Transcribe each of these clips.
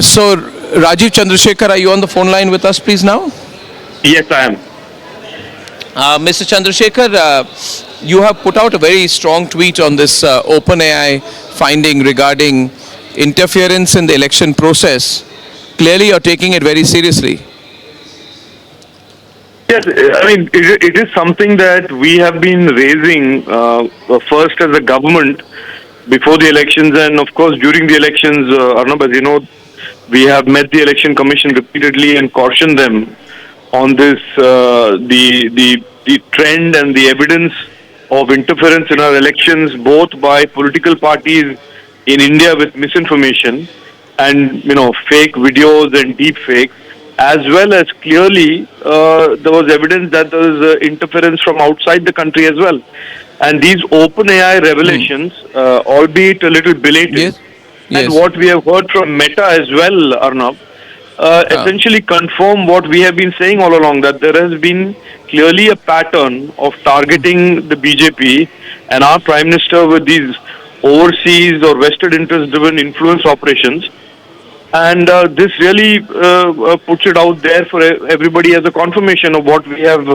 So, Rajeev Chandrasekhar, are you on the phone line with us, please, now? Yes, I am. Mr. Chandrasekhar, you have put out a very strong tweet on this OpenAI finding regarding interference in the election process. Clearly, you're taking it very seriously. Yes, I mean, it is something that we have been raising first as a government before the elections, and of course during the elections. Arnab, as you know, we have met the election commission repeatedly and cautioned them on this, the trend and the evidence of interference in our elections, both by political parties in India with misinformation and fake videos and deep fakes, as well as clearly there was evidence that there was interference from outside the country as well. And these OpenAI revelations, albeit a little belated, Yes. and what we have heard from Meta as well, Arnab, essentially confirm what we have been saying all along, that there has been clearly a pattern of targeting the BJP and our Prime Minister with these overseas or vested interest driven influence operations. And this really puts it out there for everybody as a confirmation of what we have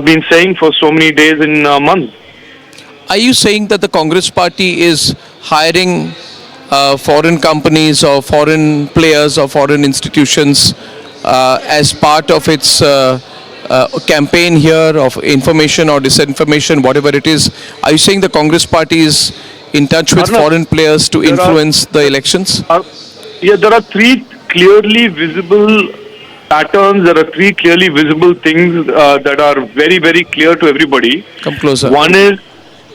been saying for so many days and months. Are you saying that the Congress party is hiring foreign companies or foreign players or foreign institutions as part of its campaign here of information or disinformation, whatever it is? Are you saying the Congress party is in touch with foreign players to influence the elections? Yeah, there are three clearly visible patterns. There are three clearly visible things that are very, very clear to everybody. Come closer. One is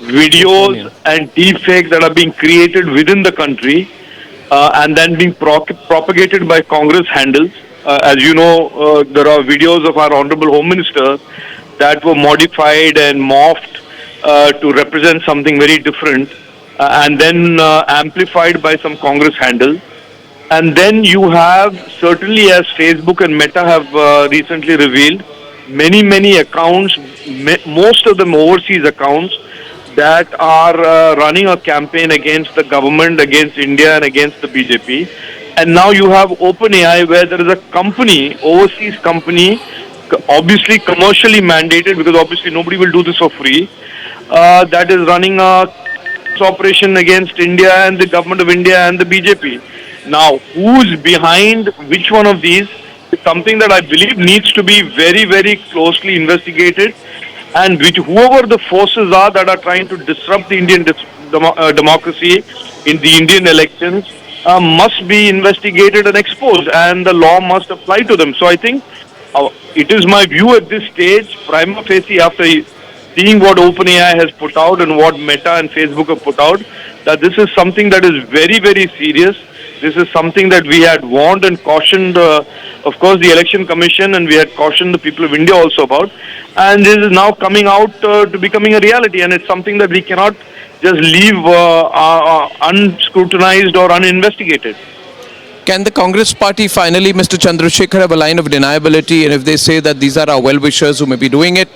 videos and deepfakes that are being created within the country and then being propagated by Congress handles. As you know, there are videos of our Honorable Home Minister that were modified and morphed to represent something very different and then amplified by some Congress handles. And then you have, certainly as Facebook and Meta have recently revealed, many accounts, most of them overseas accounts, that are running a campaign against the government, against India and against the BJP. And now you have OpenAI, where there is a company, overseas company, obviously commercially mandated, because obviously nobody will do this for free, that is running a operation against India and the government of India and the BJP. Now, who's behind which one of these is something that I believe needs to be very, very closely investigated, and whoever the forces are that are trying to disrupt the Indian democracy in the Indian elections must be investigated and exposed, and the law must apply to them. So I think it is my view at this stage, prima facie, after seeing what OpenAI has put out and what Meta and Facebook have put out, that this is something that is very, very serious. This is something that we had warned and cautioned, of course, the Election Commission, and we had cautioned the people of India also about. And this is now coming out to becoming a reality, and it's something that we cannot just leave unscrutinized or uninvestigated. Can the Congress party finally, Mr. Chandrasekhar, have a line of deniability? And if they say that these are our well-wishers who may be doing it,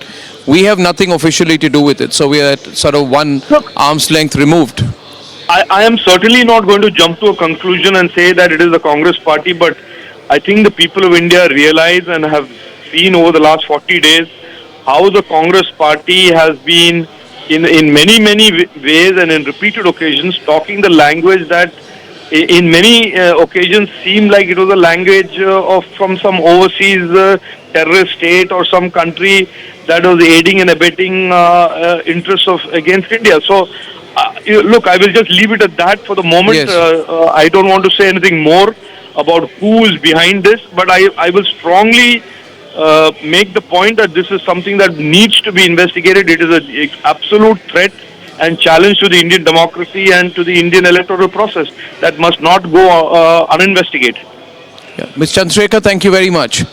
we have nothing officially to do with it. So we are at sort of one arm's length removed. I am certainly not going to jump to a conclusion and say that it is the Congress party, but I think the people of India realize and have seen over the last 40 days how the Congress party has been in many ways and in repeated occasions talking the language that in many occasions seemed like it was a language from some overseas terrorist state or some country that was aiding and abetting interests against India. So look, I will just leave it at that for the moment. Yes. I don't want to say anything more about who is behind this, but I will strongly make the point that this is something that needs to be investigated. It is an absolute threat and challenge to the Indian democracy and to the Indian electoral process that must not go uninvestigated. Yeah. Mr. Chandrasekhar, thank you very much.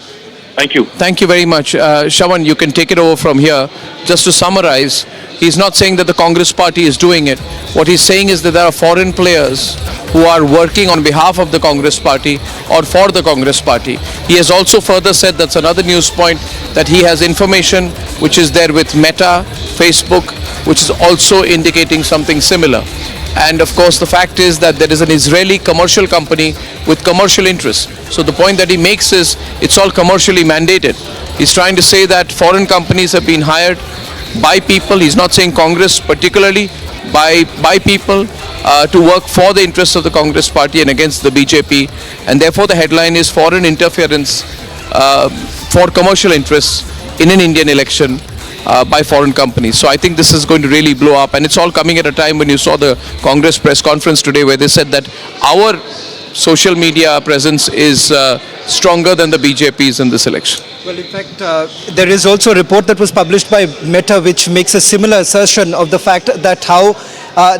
Thank you. Thank you very much. Shawan, you can take it over from here. Just to summarize, he's not saying that the Congress party is doing it. What he's saying is that there are foreign players who are working on behalf of the Congress party or for the Congress party. He has also further said, that's another news point, that he has information which is there with Meta, Facebook, which is also indicating something similar. And of course, the fact is that there is an Israeli commercial company with commercial interests. So the point that he makes is it's all commercially mandated. He's trying to say that foreign companies have been hired by people. He's not saying Congress particularly, by people to work for the interests of the Congress party and against the BJP. And therefore the headline is foreign interference for commercial interests in an Indian election by foreign companies. So I think this is going to really blow up, and it's all coming at a time when you saw the Congress press conference today where they said that our social media presence is stronger than the BJP's in this election. Well, in fact, there is also a report that was published by Meta which makes a similar assertion of the fact that how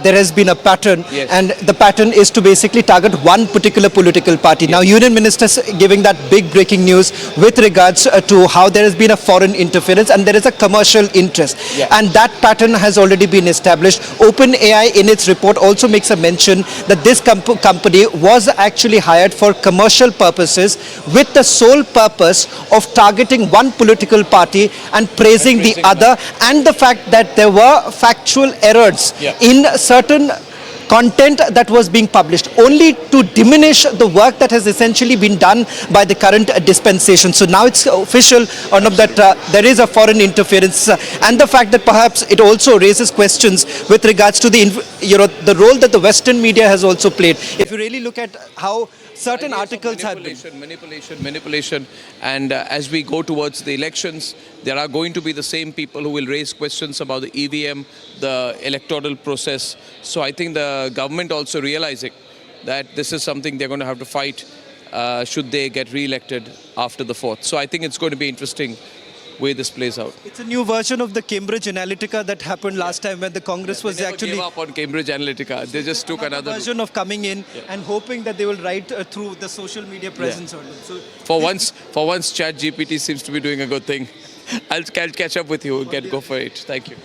there has been a pattern, Yes. and the pattern is to basically target one particular political party. Now, Union Minister giving that big breaking news with regards to how there has been a foreign interference and there is a commercial interest. Yeah. And that pattern has already been established. OpenAI in its report also makes a mention that this company was actually hired for commercial purposes with the sole purpose of targeting one political party and praising the other, and the fact that there were factual errors Yeah. in certain content that was being published, only to diminish the work that has essentially been done by the current dispensation. So now it's official, Arnab, that there is a foreign interference, and the fact that perhaps it also raises questions with regards to the role that the Western media has also played. If you really look at how certain articles have been. Manipulation. And as we go towards the elections, there are going to be the same people who will raise questions about the EVM, the electoral process. So I think the government also realizing that this is something they're going to have to fight should they get re-elected after the 4th. So I think it's going to be interesting way this plays out. It's a new version of the Cambridge Analytica that happened last time when the Congress was They never actually gave up on Cambridge Analytica. They just took another version of coming in and hoping that they will write through the social media presence. So For once, ChatGPT seems to be doing a good thing. I'll catch up with you. Go for it. Thank you.